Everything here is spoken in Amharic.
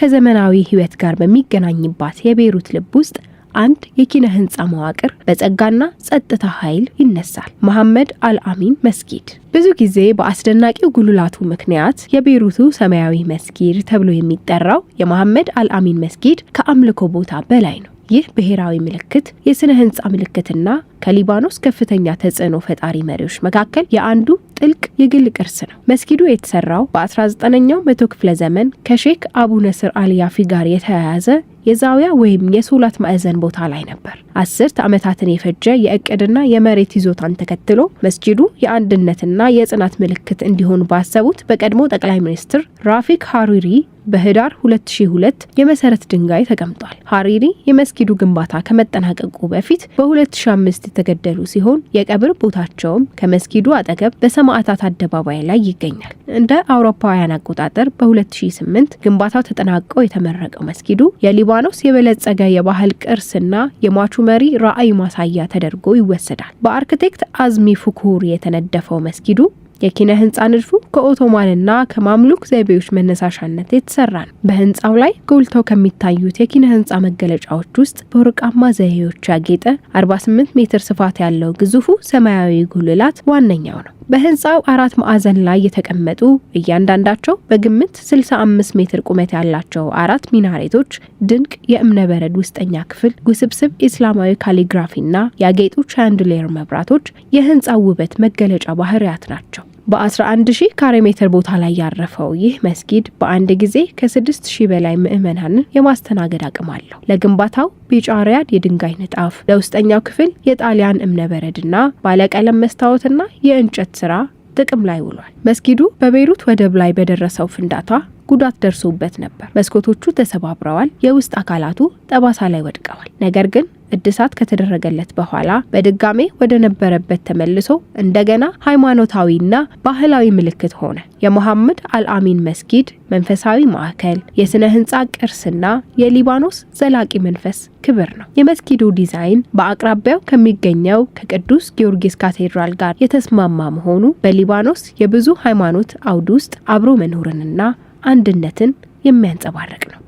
ከዘመናዊ ህይወት ጋር በሚገናኝባት የቤይሩት ልብ ውስጥ አንድ የኪነ ህንጻ መዋቅር በጸጋና ጸጥታ ኃይል ይነሳል። መሐመድ አልአሚን መስጊድ። ብዙ ጊዜ በአስደናቂው ጉልላቱ ምክንያት የቤይሩቱ ሰማያዊ መስጊድ ተብሎ የሚጠራው የመሐመድ አልአሚን መስጊድ ከአምልኮ ቦታ በላይ ነው። ይህ ብሔራዊ ምልክት የስነ ህንጻ ምልክትና ከሊባኖስ ከፍተኛ ተጽዕኖ ፈጣሪ መሪዎች መካከል የአንዱ ጥልቅ የግል ቅርስ ነው። መስጊዱ የተሰራው በ19ኛው መቶ ክፍለ ዘመን ከሼክ አቡ ነስር አልያፊ ጋር የተያያዘ የዛዊያ ወይም የሶላት ማዕዘን ቦታ ላይ ነበር። 10 ዓመታትን የፈጀ የእቅድና የመሬት ይዞታን ተከትሎ መስጊዱ የአንድነትና የጽናት ምልክት እንዲሆን ባሰቡት በቀድሞ ጠቅላይ ሚኒስትር ራፊቅ ሃሪሪ በህዳር 2002 የመሰረት ድንጋይ ተቀምጧል። ሃሪሪ የመስጊዱ ግንባታ ከመጠናቀቁ በፊት በ2005 የተገደሉ ሲሆን የቀብር ቦታቸውም ከመስጊዱ አጠገብ በሰማዕታት አደባባይ ላይ ይገኛል። እንደ አውሮፓውያን አቆጣጠር በ2008 ግንባታው ተጠናቆ የተመረቀው መስጊዱ የሊባኖስ የበለጸገ የባህል ቅርስና የሟቹ መሪ ራዕይ ማሳያ ተደርጎ ይወሰዳል። በአርክቴክት አዝሚ ፉኩር የተነደፈው መስጊዱ የኪነ ህንጻ ንድፉ ከኦቶማንና ከማምሉክ ዘይቤዎች መነሳሻነት የተሰራ ነው። በህንጻው ላይ ጎልተው ከሚታዩት የኪነ ህንጻ መገለጫዎች ውስጥ በወርቃማ ዘዬዎች ያጌጠ 48 ሜትር ስፋት ያለው ግዙፉ ሰማያዊ ጉልላት ዋነኛው ነው። በህንጻው 4 ማዕዘን ላይ የተቀመጡ እያንዳንዳቸው በግምት 65 ሜትር ቁመት ያላቸው 4 ሚናሬቶች ድንቅ የእምነበረድ ውስጠኛ ክፍል፣ ውስብስብ ኢስላማዊ ካሊግራፊና ያጌጡ ቻንድሌር መብራቶች የህንጻው ውበት መገለጫ ባህሪያት ናቸው። በ11000 ካሬ ሜትር ቦታ ላይ ያረፈው ይህ መስጊድ በአንድ ጊዜ ከ6000 በላይ ምዕመናንን የማስተናገድ አቅም አለው። ለግንባታው ቢጫ ሪያድ የድንጋይ ንጣፍ፣ ለውስጠኛው ክፍል የጣሊያን እምነበረድና ባለቀለም መስታወትና የእንጨት ስራ ጥቅም ላይ ውሏል። መስጊዱ በቤይሩት ወደብ ላይ በደረሰው ፍንዳታ ጉዳት ደርሶበት ነበር። መስኮቶቹ ተሰባብረዋል፣ የውስጥ አካላቱ ጠባሳ ላይ ወድቀዋል። ነገር ግን እድሳት ከተደረገለት በኋላ በድጋሜ ወደ ነበረበት ተመልሶ እንደገና ሃይማኖታዊና ባህላዊ ምልክት ሆነ። የመሐመድ አልአሚን መስጊድ መንፈሳዊ ማዕከል፣ የስነ ህንጻ ቅርስና የሊባኖስ ዘላቂ መንፈስ ክብር ነው። የመስጊዱ ዲዛይን በአቅራቢያው ከሚገኘው ከቅዱስ ጊዮርጊስ ካቴድራል ጋር የተስማማ መሆኑ በሊባኖስ የብዙ ሃይማኖት አውድ ውስጥ አብሮ መኖርንና አንድነትን የሚያንጸባርቅ ነው።